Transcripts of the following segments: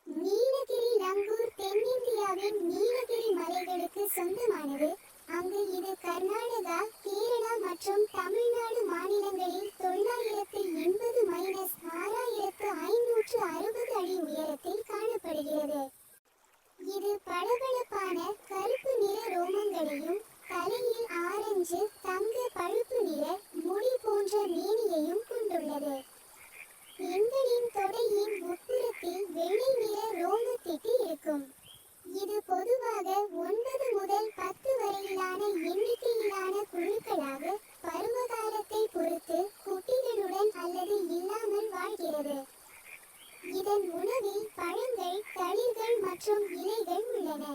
நீலகிரி லங்கூர் தென்னிந்தியாவின் நீலகிரி மலைகளுக்கு சொந்தமானது. அங்கு இது கர்நாடகா, கேரளா மற்றும் தமிழ்நாடு மாநிலங்களில் 980-6560 அடி உயரத்தில் காணப்படுகிறது. இது பளபளப்பான கருப்பு நிற ரோமங்களையும் தலையில் ஆரஞ்சு தங்க பழுப்பு நிற முடி போன்ற மேனியையும் கொண்டுள்ளது. பெண்களின் தொடையின் உட்புறத்தில் வெள்ளை நிற ரோமத்திட்டு இருக்கும். இது பொதுவாக 9 முதல் 10 வரையிலான எண்ணிக்கையிலான குழுக்களாக பருவகாலத்தை பொறுத்து குட்டிகளுடன் அல்லது இல்லாமல் வாழ்கிறது. இதன் உணவில் பழங்கள், தளிர்கள் மற்றும் இலைகள் உள்ளன.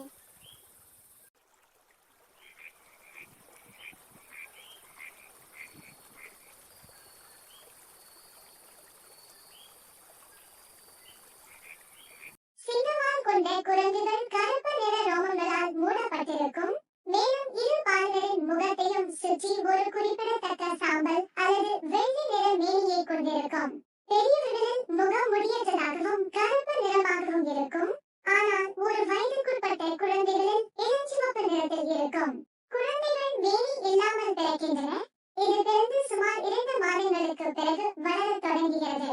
சின்னவால் கொண்ட குரங்குகள் கருப்பு நிற ரோமங்களால் மூடப்பட்டிருக்கும். மேலும் இரு பால்களின் முகத்தையும் சுற்றி ஒரு குறிப்பிடத்தக்க சாம்பல் அல்லது வெள்ளி நிற மேனியை கொண்டிருக்கும். பெரியவர்களின் முகம் முடியற்றதாகவும் கருப்பு நிறமாகவும் இருக்கும். ஆனால் ஒரு வயதுக்குட்பட்ட குழந்தைகளில் இளஞ்சிவப்பு நிறத்தில் இருக்கும். குழந்தைகள் மேனி இல்லாமல் பிறக்கின்றன. இது பிறந்து சுமார் 2 மாதங்களுக்கு பிறகு வளரத் தொடங்குகிறது.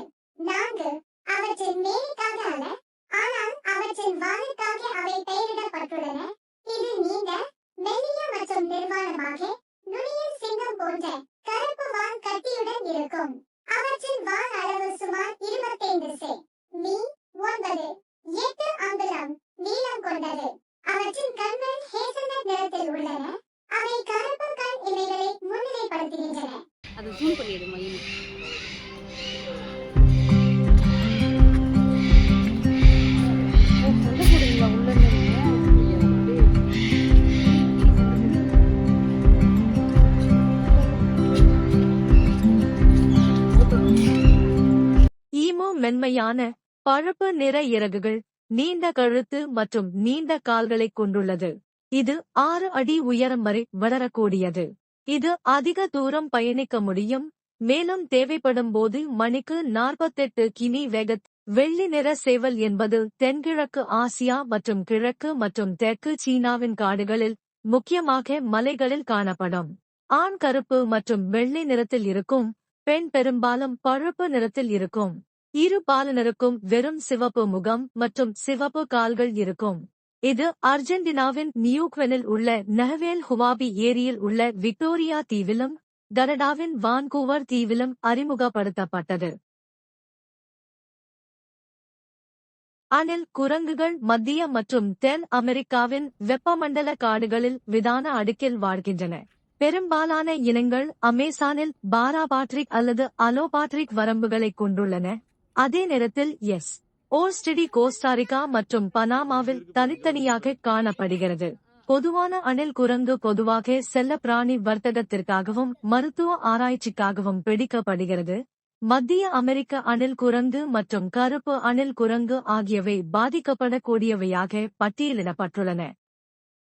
4 அவற்றின் மேனிக்காக அல்ல, ஆனால் அவற்றின் வாலுக்காக அவை பெயரிடப்பட்டுள்ளன. இது நீண்ட, மெல்லிய மற்றும் நிர்வாணமாக நுனியில் சிங்கம் போன்ற கருப்பு வால் கட்டியுடன் இருக்கும். அவற்றின் வால் அளவு சுமார் 25 செ.மீ. 9-8 அங்குலம் நீளம் கொண்டது. அவற்றின் கண்கள் ஹேசல்நட் நிறத்தில் உள்ளன. அவை கருப்பு கண் இமைகளை முன்னிலைப்படுத்துகின்றன. அது ஜூம் பண்ணிடு மயில். ஈமு மென்மையான பழுப்பு நிற இறகுகள், நீண்ட கழுத்து மற்றும் நீண்ட கால்களைக் கொண்டுள்ளது. இது 6 அடி உயரம் வரை வளரக்கூடியது. இது அதிக தூரம் பயணிக்க முடியும். மேலும் தேவைப்படும் போது மணிக்கு 48 கிமி வேகத்தில். வெள்ளி நிற சேவல் என்பது தென்கிழக்கு ஆசியா மற்றும் கிழக்கு மற்றும் தெற்கு சீனாவின் காடுகளில், முக்கியமாக மலைகளில் காணப்படும். ஆண் கருப்பு மற்றும் வெள்ளி நிறத்தில் இருக்கும். பெண் பெரும்பாலும் பழுப்பு நிறத்தில் இருக்கும். இரு பாலினருக்கும் வெறும் சிவப்பு முகம் மற்றும் சிவப்பு கால்கள் இருக்கும். இது அர்ஜென்டினாவின் நியூக்வெனில் உள்ள நஹ்வேல் ஹுவாபி ஏரியில் உள்ள விக்டோரியா தீவிலும் கனடாவின் வான்கூவர் தீவிலும் அறிமுகப்படுத்தப்பட்டது. அணில் குரங்குகள் மத்திய மற்றும் தென் அமெரிக்காவின் வெப்பமண்டல காடுகளில் விதான அடுக்கில் வாழ்கின்றன. பெரும்பாலான இனங்கள் அமேசானில் பாராபாட்ரிக் அல்லது அலோபாட்ரிக் வரம்புகளைக் கொண்டுள்ளன. அதே நேரத்தில் ஓர்ஸ்டிடி கோஸ்டாரிக்கா மற்றும் பனாமாவில் தனித்தனியாக காணப்படுகிறது. பொதுவான அணில் குரங்கு பொதுவாக செல்லப்பிராணி வர்த்தகத்திற்காகவும் மருத்துவ ஆராய்ச்சிக்காகவும் பிடிக்கப்படுகிறது. மத்திய அமெரிக்க அணில் குரங்கு மற்றும் கருப்பு அணில் குரங்கு ஆகியவை பாதிக்கப்படக்கூடியவையாக பட்டியலிடப்பட்டுள்ளன.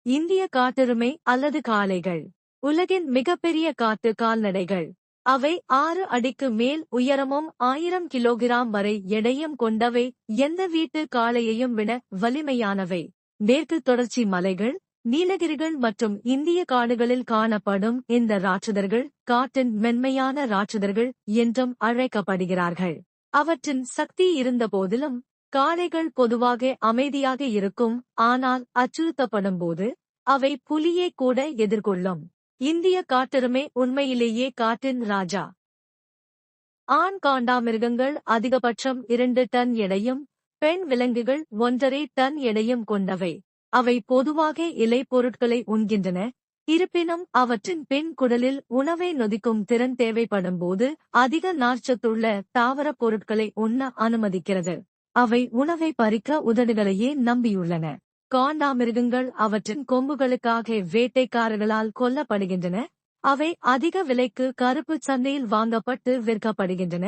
இந்திய காட்டெருமை அல்லது காளைகள் உலகின் மிகப்பெரிய காட்டு கால்நடைகள். அவை 6 அடிக்கு மேல் உயரமும் 1000 கிலோகிராம் வரை எடையும் கொண்டவை. எந்த வீட்டு காளையையும் விட வலிமையானவை. மேற்கு தொடர்ச்சி மலைகள், நீலகிரிகள் மற்றும் இந்திய காடுகளில் காணப்படும் இந்த ராட்சதர்கள் காட்டின் மென்மையான ராட்சதர்கள் என்றும் அழைக்கப்படுகிறார்கள். அவற்றின் சக்தி இருந்த போதிலும் காளைகள் பொதுவாக அமைதியாக இருக்கும். ஆனால் அச்சுறுத்தப்படும் போது அவை புலியை கூட எதிர்கொள்ளும். இந்திய காட்டெருமை உண்மையிலேயே காட்டின் ராஜா. ஆண் காண்டாமிருகங்கள் அதிகபட்சம் 2 டன் எடையும், பெண் விலங்குகள் 1.5 டன் எடையும் கொண்டவை. அவை பொதுவாக இலை பொருட்களை உண்கின்றன. இருப்பினும் அவற்றின் பின் குடலில் உணவை நொதிக்கும் திறன் தேவைப்படும் போது அதிக நார்ச்சத்துள்ள தாவரப் பொருட்களை உண்ண அனுமதிக்கிறது. அவை உணவை பறிக்க உதடுகளையே நம்பியுள்ளன. காண்டாமிருகங்கள் அவற்றின் கொம்புகளுக்காக வேட்டைக்காரர்களால் கொல்லப்படுகின்றன. அவை அதிக விலைக்கு கருப்பு சந்தையில் வாங்கப்பட்டு விற்கப்படுகின்றன.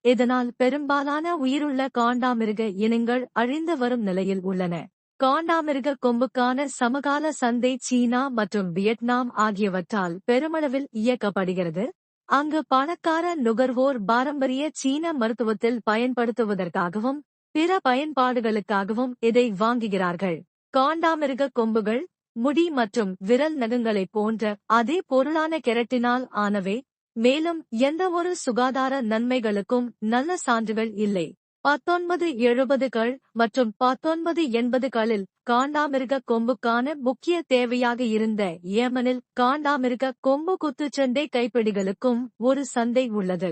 இதனால் பெரும்பாலான உயிருள்ள காண்டாமிருக இனங்கள் அழிந்து வரும் நிலையில் உள்ளன. காண்டாமிருக கொம்புக்கான சமகால சந்தை சீனா மற்றும் வியட்நாம் ஆகியவற்றால் பெருமளவில் இயக்கப்படுகிறது. அங்கு பணக்கார நுகர்வோர் பாரம்பரிய சீன மருத்துவத்தில் பயன்படுத்துவதற்காகவும் பிற பயன்பாடுகளுக்காகவும் இதை வாங்குகிறார்கள். காண்டாமிருக கொம்புகள், முடி மற்றும் விரல் நகங்களைப் போன்ற அதே பொருளான கெரட்டினால் ஆனவை. மேலும் எந்தவொரு சுகாதார நன்மைகளுக்கும் நல்ல சான்றுகள் இல்லை. 1970கள் மற்றும் 1980களில் காண்டாமிருக கொம்புக்கான முக்கிய தேவையாக இருந்த ஏமனில் காண்டாமிருக கொம்பு குத்துச்சண்டை கைப்பிடிகளுக்கும் ஒரு சந்தை உள்ளது.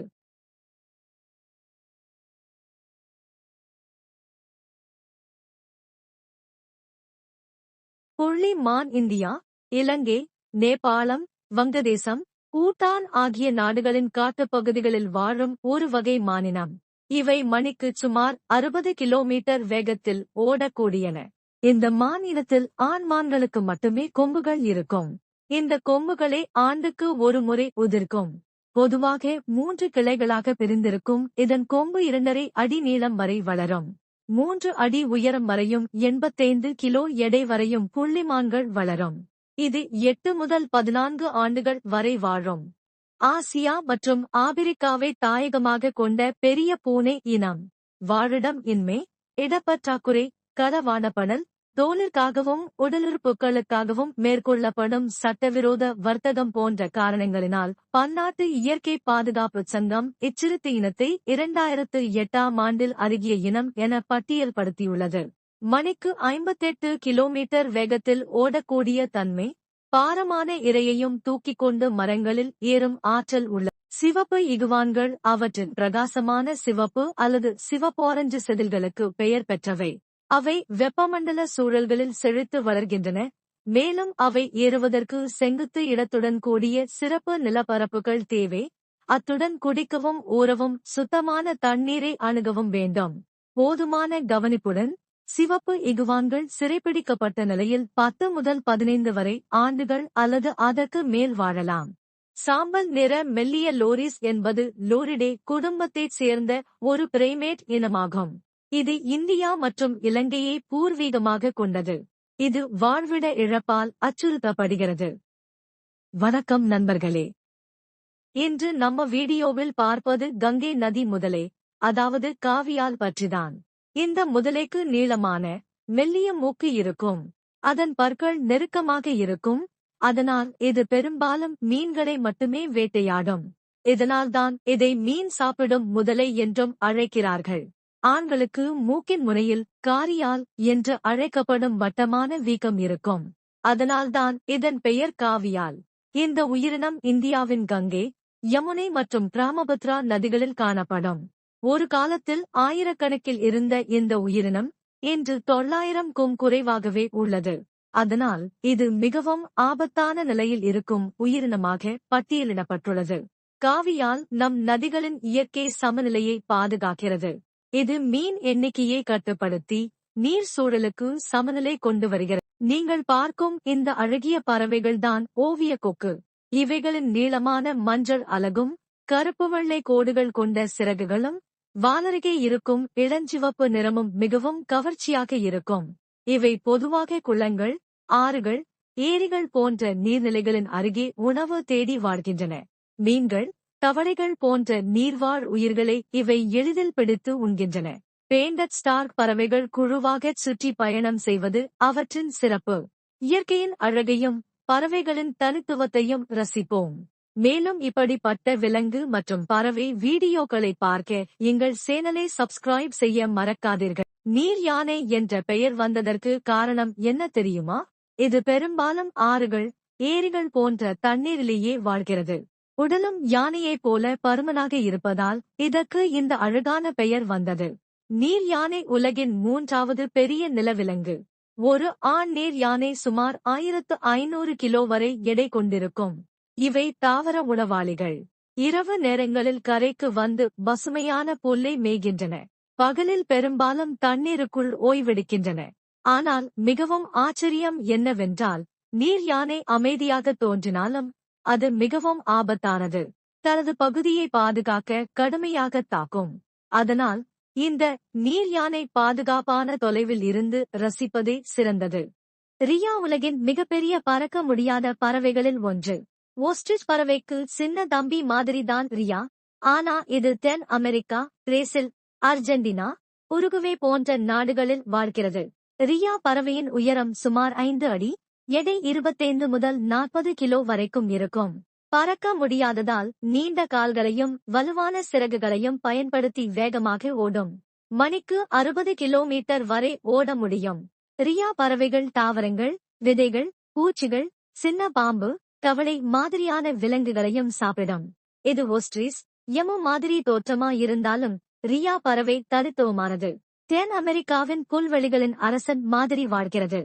புள்ளி மான் இந்தியா, இலங்கை, நேபாளம், வங்கதேசம், பூட்டான் ஆகிய நாடுகளின் காட்டுப்பகுதிகளில் வாழும் ஒரு வகை மானினம். இவை மணிக்கு சுமார் 60 கிலோமீட்டர் வேகத்தில் ஓடக்கூடியன. இந்த மானினத்தில் ஆண் மான்களுக்கு மட்டுமே கொம்புகள் இருக்கும். இந்த கொம்புகளே ஆண்டுக்கு ஒரு முறை உதிர்க்கும். பொதுவாக 3 கிளைகளாக பிரிந்திருக்கும் இதன் கொம்பு 2.5 அடி நீளம் வரை வளரும். 3 அடி உயரம் வரையும் 85 கிலோ எடை வரையும் புள்ளிமான்கள் வளரும். இது 8 முதல் 14 ஆண்டுகள் வரை வாழும். ஆசியா மற்றும் ஆபிரிக்காவை தாயகமாக கொண்ட பெரிய பூனை இனம். வாழிடம் இன்மை, இடப்பற்றாக்குறை, களவாடப்படல், தோலிற்காகவும் உடலுறுப்புகளுக்காகவும் மேற்கொள்ளப்படும் சட்டவிரோத வர்த்தகம் போன்ற காரணங்களினால் பன்னாட்டு இயற்கை பாதுகாப்பு சங்கம் இச்சிறுத்தை இனத்தை 2008ஆம் ஆண்டில் அருகிய இனம் என பட்டியல்படுத்தியுள்ளது. மணிக்கு 58 கிலோமீட்டர் வேகத்தில் ஓடக்கூடிய தன்மை, பாரமான இரையையும் தூக்கிக் கொண்டு மரங்களில் ஏறும் ஆற்றல் உள்ள சிவப்பு இகுவான்கள் அவற்றின் பிரகாசமான சிவப்பு அல்லது சிவப்போரஞ்சு செதில்களுக்கு பெயர் பெற்றவை. அவை வெப்பமண்டல சூழல்களில் செழித்து வளர்கின்றன. மேலும் அவை ஏறுவதற்கு செங்குத்து இடத்துடன் கூடிய சிறப்பு நிலப்பரப்புகள் தேவை. அத்துடன் குடிக்கவும் ஊறவும் சுத்தமான தண்ணீரை அணுகவும் வேண்டும். போதுமான கவனிப்புடன் சிவப்பு இகுவான்கள் சிறைப்பிடிக்கப்பட்ட நிலையில் 10 முதல் 15 வரை ஆண்டுகள் அல்லது அதற்கு மேல் வாழலாம். சாம்பல் நிற மெல்லிய லோரிஸ் என்பது லோரிடே குடும்பத்தைச் சேர்ந்த ஒரு பிரைமேட் இனமாகும். இது இந்தியா மற்றும் இலங்கையை பூர்வீகமாக கொண்டது. இது வாழ்விட இழப்பால் அச்சுறுத்தப்படுகிறது. வணக்கம் நண்பர்களே. இன்று நம்ம வீடியோவில் பார்ப்பது கங்கை நதி முதலை, அதாவது காவியால் பற்றிதான். இந்த முதலைக்கு நீளமான, மெல்லிய மூக்கு இருக்கும். அதன் பற்கள் நெருக்கமாக இருக்கும். அதனால் இது பெரும்பாலும் மீன்களை மட்டுமே வேட்டையாடும். இதனால்தான் இதை மீன் சாப்பிடும் முதலை என்றும் அழைக்கிறார்கள். ஆண்களுக்கு மூக்கின் முனையில் காரியால் என்று அழைக்கப்படும் வட்டமான வீக்கம் இருக்கும். அதனால்தான் இதன் பெயர் காவியால். இந்த உயிரினம் இந்தியாவின் கங்கை, யமுனை மற்றும் பிரம்மபுத்திரா நதிகளில் காணப்படும். ஒரு காலத்தில் ஆயிரக்கணக்கில் இருந்த இந்த உயிரினம் இன்று 900க்கும் குறைவாகவே உள்ளது. அதனால் இது மிகவும் ஆபத்தான நிலையில் இருக்கும் உயிரினமாக பட்டியலிடப்பட்டுள்ளது. காவியால் நம் நதிகளின் இயற்கை சமநிலையை பாதுகாக்கிறது. இது மீன் எண்ணிக்கையை கட்டுப்படுத்தி நீர் சூழலுக்கு சமநிலை கொண்டு வருகிறது. நீங்கள் பார்க்கும் இந்த அழகிய பறவைகள்தான் ஓவிய கொக்கு. இவைகளின் நீளமான மஞ்சள் அலகும், கருப்பு வெள்ளை கோடுகள் கொண்ட சிறகுகளும், வானருகே இருக்கும் இளஞ்சிவப்பு நிறமும் மிகவும் கவர்ச்சியாக இருக்கும். இவை பொதுவாக குளங்கள், ஆறுகள், ஏரிகள் போன்ற நீர்நிலைகளின் அருகே உணவு தேடி வாழ்கின்றன. மீன்கள், தவளைகள் போன்ற நீர்வாழ் உயிர்களை இவை எளிதில் பிடித்து உண்கின்றன. பேண்டட் ஸ்டார்க் பறவைகள் குழுவாகச் சுற்றி பயணம் செய்வது அவற்றின் சிறப்பு. இயற்கையின் அழகையும் பறவைகளின் தனித்துவத்தையும் ரசிப்போம். மேலும் இப்படிப்பட்ட விலங்கு மற்றும் பறவை வீடியோக்களை பார்க்க எங்கள் சேனலை சப்ஸ்கிரைப் செய்ய மறக்காதீர்கள். நீர் யானை என்ற பெயர் வந்ததற்கு காரணம் என்ன தெரியுமா? இது பெரும்பாலும் ஆறுகள், ஏரிகள் போன்ற தண்ணீரிலேயே வாழ்கிறது. உடலும் யானையைப் போல பருமனாக இருப்பதால் இதற்கு இந்த அழகான பெயர் வந்தது. நீர் யானை உலகின் 3வது பெரிய நிலவிலங்கு. ஒரு ஆண் நீர் யானை சுமார் 1500 கிலோ வரை எடை கொண்டிருக்கும். இவை தாவர உணவாளிகள். இரவு நேரங்களில் கரைக்கு வந்து பசுமையான புல்லை மேய்கின்றன. பகலில் பெரும்பாலும் தண்ணீருக்குள் ஓய்வெடுக்கின்றன. ஆனால் மிகவும் ஆச்சரியம் என்னவென்றால், நீர் யானை அமைதியாக தோன்றினாலும் அது மிகவும் ஆபத்தானது. தனது பகுதியை பாதுகாக்க கடுமையாக தாக்கும். அதனால் இந்த நீர் யானை பாதுகாப்பான தொலைவில் இருந்து ரசிப்பதே சிறந்தது. ரியா உலகின் மிகப்பெரிய பறக்க முடியாத பறவைகளில் ஒன்று. ஓஸ்ட்ரிச் பறவைக்கு சின்ன தம்பி மாதிரிதான் ரியா. ஆனா இது தென் அமெரிக்கா, பிரேசில், அர்ஜென்டினா, உருகுவே போன்ற நாடுகளில் வாழ்கிறது. ரியா பறவையின் உயரம் சுமார் 5 அடி, எடை 25 முதல் 40 கிலோ வரைக்கும் இருக்கும். பறக்க முடியாததால் நீண்ட கால்களையும் வலுவான சிறகுகளையும் பயன்படுத்தி வேகமாக ஓடும். மணிக்கு 60 கிலோமீட்டர் வரை ஓட முடியும். ரியா பறவைகள் தாவரங்கள், விதைகள், பூச்சிகள், சின்ன பாம்பு, தவளை மாதிரியான விலங்குகளையும் சாப்பிடும். இது ஓஸ்ட்ரிச், எமு மாதிரி தோற்றமா இருந்தாலும் ரியா பறவை தனித்துவமானது. தென் அமெரிக்காவின் புல்வெளிகளின் அரசன் மாதிரி வாழ்கிறது.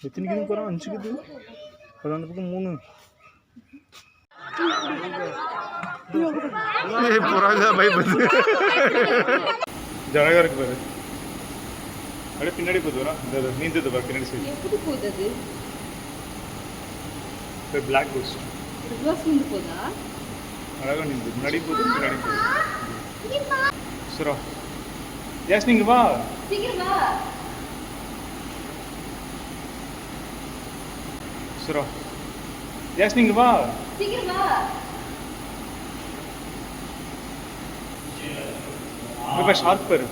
எத்தனைக்கு போறோம்? 5க்கு அந்த பக்கம் 3 ஜனகா இருக்கு பாரு. அப்படியே பின்னாடி போகுது வரா இந்த நீந்தது பாரு பின்னாடி சைடு. எப்படி போகுது? அது பிளாக் கோஸ்ட். ரிவர்ஸ் வந்து போதா? அழகா நீந்து முன்னாடி போகுது பின்னாடி போகுது. சரோ ஜாஸ்மின் வா. சீக்கிரம் வா. சரோ ஜாஸ்மின் வா. சீக்கிரம் வா. ரொம்ப ஷார்ப் பாரு.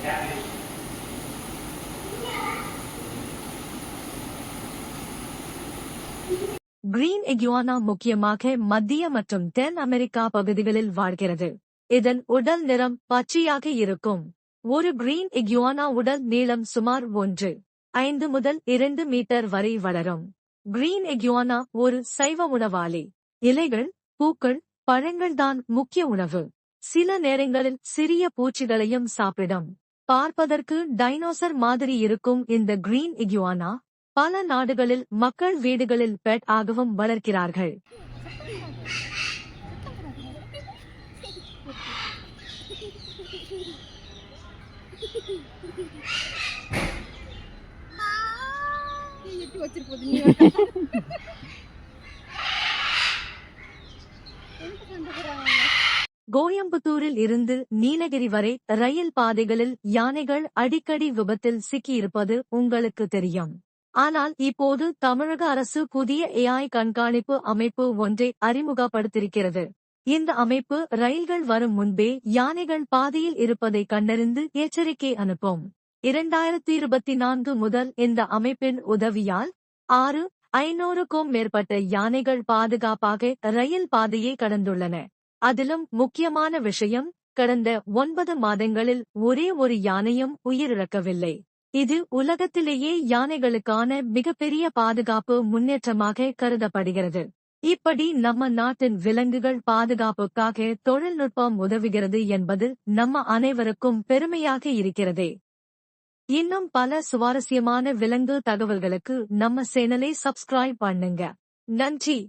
கிரீன் இகுவானா முக்கியமாக மத்திய மற்றும் தென் அமெரிக்கா பகுதிகளில் வாழ்கிறது. இதன் உடல் நிறம் பச்சையாக இருக்கும். ஒரு கிரீன் இகுவானா உடல் நீளம் சுமார் 1.5 முதல் 2 மீட்டர் வரை வளரும். கிரீன் இகுவானா ஒரு சைவ உணவாளி. இலைகள், பூக்கள், பழங்கள்தான் முக்கிய உணவு. சில நேரங்களில் சிறிய பூச்சிகளையும் சாப்பிடும். பார்ப்பதற்கு டைனோசர் மாதிரி இருக்கும் இந்த கிரீன் இகுவானா பல நாடுகளில் மக்கள் வீடுகளில் பெட் ஆகவும் வளர்க்கிறார்கள். கோயம்புத்தூரில் இருந்து நீலகிரி வரை ரயில் பாதைகளில் யானைகள் அடிக்கடி விபத்தில் சிக்கியிருப்பது உங்களுக்கு தெரியும். ஆனால் இப்போது தமிழக அரசு புதிய AI கண்காணிப்பு அமைப்பு ஒன்றை அறிமுகப்படுத்தியிருக்கிறது. இந்த அமைப்பு ரயில்கள் வரும் முன்பே யானைகள் பாதையில் இருப்பதை கண்டறிந்து எச்சரிக்கை அனுப்பும். 2024 முதல் இந்த அமைப்பின் உதவியால் 500க்கும் மேற்பட்ட யானைகள் பாதுகாப்பாக ரயில் பாதையை கடந்துள்ளன. அதிலும் முக்கியமான விஷயம், கடந்த 9 மாதங்களில் ஒரே ஒரு யானையும் உயிரிழக்கவில்லை. இது உலகத்திலேயே யானைகளுக்கான மிகப்பெரிய பாதுகாப்பு முன்னேற்றமாக கருதப்படுகிறது. இப்படி நம்ம நாட்டின் விலங்குகள் பாதுகாப்புக்காக தொழில்நுட்பம் உதவுகிறது என்பது நம்ம அனைவருக்கும் பெருமையாக இருக்கிறதே. இன்னும் பல சுவாரஸ்யமான விலங்கு தகவல்களுக்கு நம்ம சேனலை சப்ஸ்கிரைப் பண்ணுங்க. நன்றி.